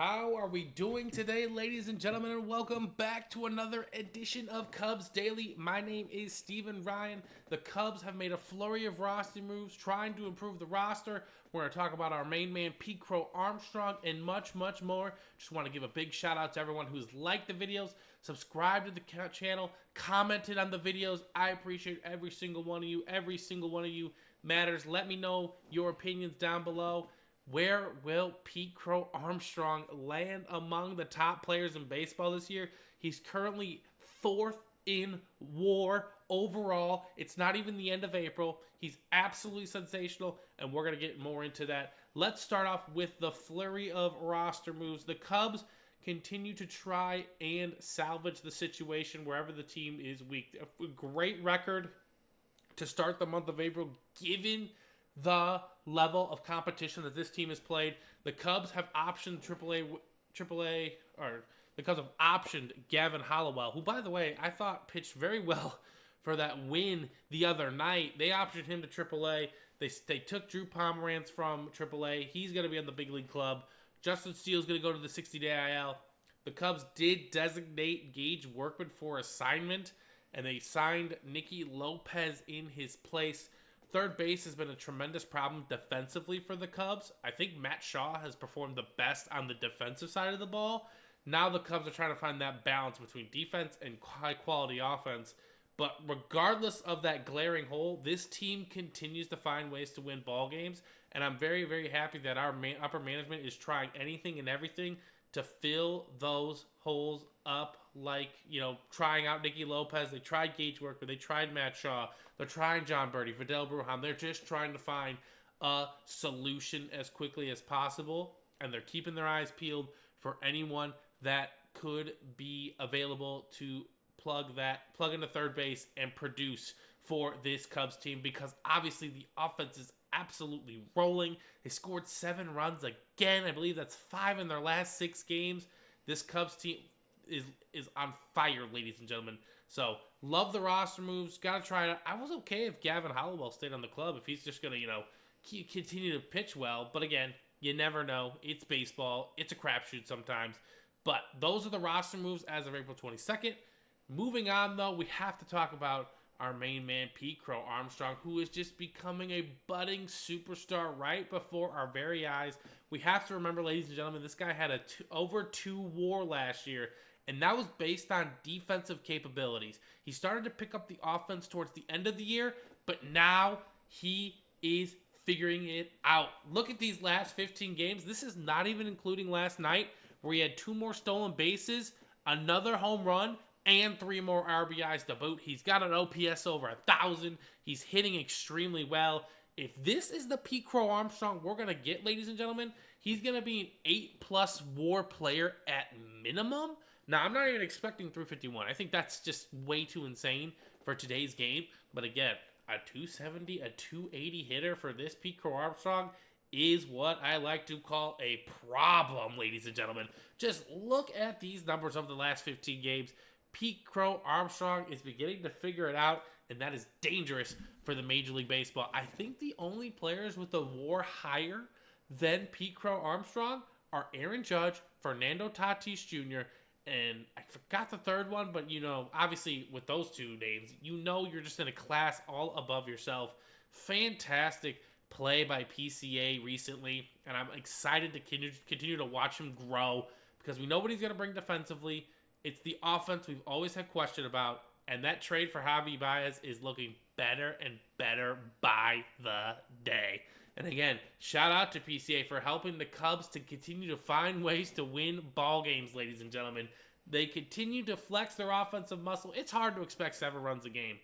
How are we doing today, ladies and gentlemen, and welcome back to another edition of Cubs Daily. My name is Steven Ryan. The Cubs have made a flurry of roster moves trying to improve the roster. We're going to talk about our main man, Crow-Armstrong, and much, much more. Just want to give a big shout out to everyone who's liked the videos, subscribed to the channel, commented on the videos. I appreciate every single one of you. Every single one of you matters. Let me know your opinions down below. Where will Crow-Armstrong land among the top players in baseball this year? He's currently fourth in WAR overall. It's not even the end of April. He's absolutely sensational, and we're going to get more into that. Let's start off with the flurry of roster moves. The Cubs continue to try and salvage the situation wherever the team is weak. A great record to start the month of April, given the level of competition that this team has played. The Cubs have optioned the Cubs have optioned Gavin Hollowell, who, by the way, I thought pitched very well for that win the other night. They optioned him to AAA. They took Drew Pomeranz from AAA. He's going to be on the big league club. Justin Steele's going to go to the 60-day IL. The Cubs did designate Gage Workman for assignment, and they signed Nicky Lopez in his place. Third base has been a tremendous problem defensively for the Cubs. I think Matt Shaw has performed the best on the defensive side of the ball. Now the Cubs are trying to find that balance between defense and high-quality offense. But regardless of that glaring hole, this team continues to find ways to win ball games. And I'm very, very happy that our upper management is trying anything and everything to fill those holes up, like, trying out Nicky Lopez. They tried Gage Workman. They tried Matt Shaw. They're trying John Birdie, Vidal Brujan. They're just trying to find a solution as quickly as possible, and they're keeping their eyes peeled for anyone that could be available to plug into third base and produce for this Cubs team, because obviously the offense is absolutely rolling. They scored 7 runs again. I believe that's 5 in their last 6 games. This Cubs team is on fire, ladies and gentlemen. So, love the roster moves. Got to try it out. I was okay if Gavin Hollowell stayed on the club, if he's just going to, continue to pitch well. But again, you never know. It's baseball. It's a crapshoot sometimes. But those are the roster moves as of April 22nd. Moving on, though, we have to talk about our main man, Crow-Armstrong, who is just becoming a budding superstar right before our very eyes. We have to remember, ladies and gentlemen, this guy had over 2 WAR last year, and that was based on defensive capabilities. He started to pick up the offense towards the end of the year, but now he is figuring it out. Look at these last 15 games. This is not even including last night, where he had 2 more stolen bases, another home run, and 3 more RBIs to boot. He's got an OPS over 1,000. He's hitting extremely well. If this is the Crow-Armstrong we're going to get, ladies and gentlemen, he's going to be an 8+ WAR player at minimum. Now, I'm not even expecting 351. I think that's just way too insane for today's game. But again, a 270, a 280 hitter for this Crow-Armstrong is what I like to call a problem, ladies and gentlemen. Just look at these numbers of the last 15 games. Crow-Armstrong is beginning to figure it out, and that is dangerous for the Major League Baseball. I think the only players with a WAR higher than Crow-Armstrong are Aaron Judge, Fernando Tatis Jr., and I forgot the third one, but obviously with those 2 names, you're just in a class all above yourself. Fantastic play by PCA recently, and I'm excited to continue to watch him grow, because we know what he's going to bring defensively. It's the offense we've always had question about, and that trade for Javi Baez is looking better and better by the day. And again, shout out to PCA for helping the Cubs to continue to find ways to win ball games, ladies and gentlemen. They continue to flex their offensive muscle. It's hard to expect 7 runs a game,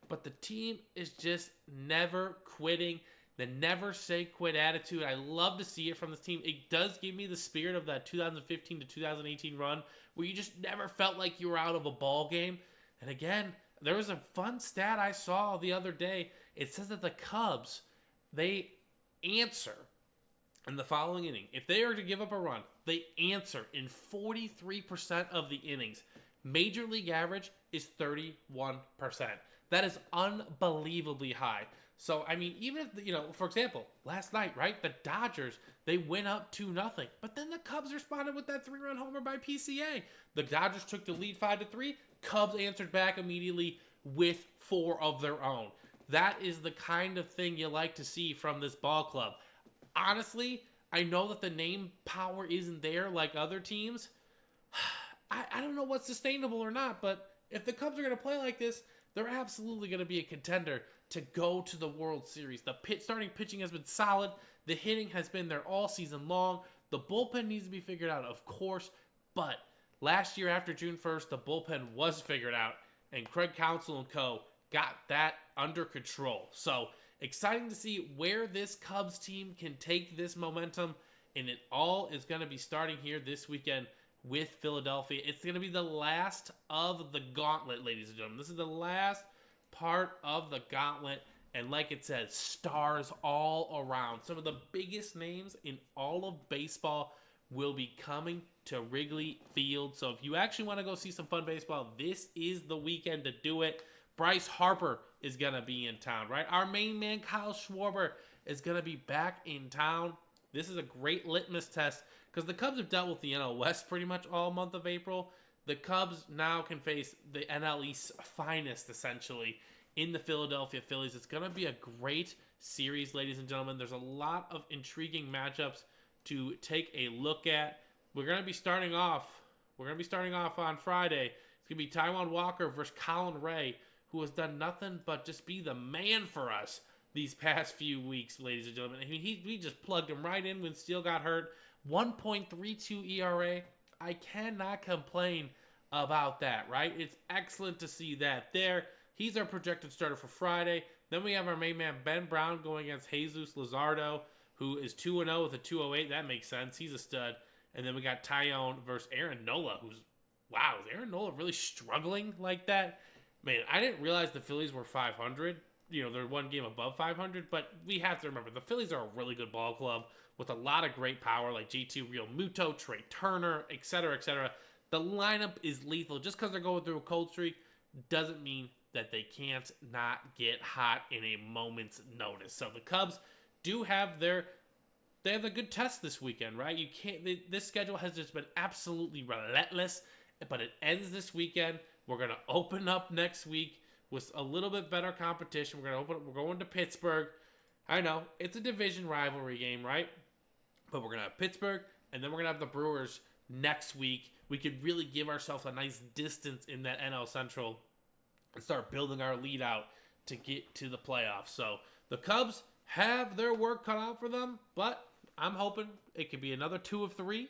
but the team is just never quitting. The never say quit attitude. I love to see it from this team. It does give me the spirit of that 2015 to 2018 run, where you just never felt like you were out of a ball game. And again, there was a fun stat I saw the other day. It says that the Cubs, they answer in the following inning. If they are to give up a run, they answer in 43% of the innings. Major League average is 31%. That is unbelievably high. So, I mean, even if, for example, last night, right, the Dodgers, they went up 2-0. But then the Cubs responded with that 3-run homer by PCA. The Dodgers took the lead 5-3. Cubs answered back immediately with 4 of their own. That is the kind of thing you like to see from this ball club. Honestly, I know that the name power isn't there like other teams. I don't know what's sustainable or not, but if the Cubs are going to play like this, they're absolutely going to be a contender to go to the World Series. The starting pitching has been solid. The hitting has been there all season long. The bullpen needs to be figured out, of course, but last year after June 1st, the bullpen was figured out, and Craig Counsell and co. got that under control. So, exciting to see where this Cubs team can take this momentum, and it all is going to be starting here this weekend with Philadelphia. It's going to be the last of the gauntlet, ladies and gentlemen. This is the last part of the gauntlet, and like it says, stars all around. Some of the biggest names in all of baseball will be coming to Wrigley Field. So if you actually want to go see some fun baseball, this is the weekend to do it. Bryce Harper is going to be in town, right? Our main man, Kyle Schwarber, is going to be back in town. This is a great litmus test because the Cubs have dealt with the NL West pretty much all month of April. The Cubs now can face the NL East's finest, essentially, in the Philadelphia Phillies. It's going to be a great series, ladies and gentlemen. There's a lot of intriguing matchups to take a look at. We're going to be starting off on Friday. It's going to be Taijuan Walker versus Colin Ray, who has done nothing but just be the man for us these past few weeks, ladies and gentlemen. I mean, we just plugged him right in when Steele got hurt. 1.32 ERA. I cannot complain about that, right? It's excellent to see that there. He's our projected starter for Friday. Then we have our main man, Ben Brown, going against Jesus Luzardo, who is 2-0 with a 2.08. That makes sense. He's a stud. And then we got Tyone versus Aaron Nola, who's, wow, is Aaron Nola really struggling like that? Man, I didn't realize the Phillies were 500. They're one game above 500, but we have to remember the Phillies are a really good ball club with a lot of great power, like J.T. Real Muto, Trey Turner, etc., etc. The lineup is lethal. Just because they're going through a cold streak doesn't mean that they can't not get hot in a moment's notice. So the Cubs do have a good test this weekend, right? This schedule has just been absolutely relentless, but it ends this weekend. We're going to open up next week with a little bit better competition. We're going to Pittsburgh. I know, it's a division rivalry game, right? But we're going to have Pittsburgh, and then we're going to have the Brewers next week. We could really give ourselves a nice distance in that NL Central and start building our lead out to get to the playoffs. So the Cubs have their work cut out for them, but I'm hoping it could be another 2 of 3,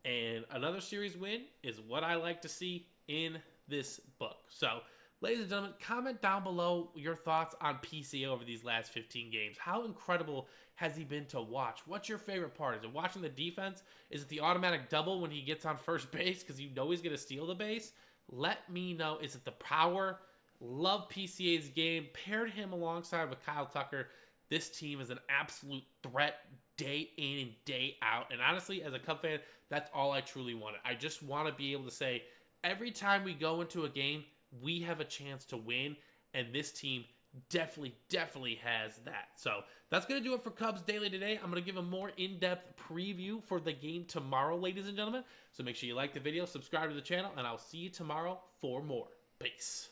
and another series win is what I like to see in this book. So, ladies and gentlemen, comment down below your thoughts on PCA over these last 15 games. How incredible has he been to watch? What's your favorite part? Is it watching the defense? Is it the automatic double when he gets on first base because you know he's going to steal the base? Let me know. Is it the power? Love PCA's game. Paired him alongside with Kyle Tucker. This team is an absolute threat day in and day out. And honestly, as a Cub fan, that's all I truly wanted. I just want to be able to say, every time we go into a game, we have a chance to win, and this team definitely has that. So that's going to do it for Cubs Daily today. I'm going to give a more in-depth preview for the game tomorrow, ladies and gentlemen. So make sure you like the video, subscribe to the channel, and I'll see you tomorrow for more. Peace.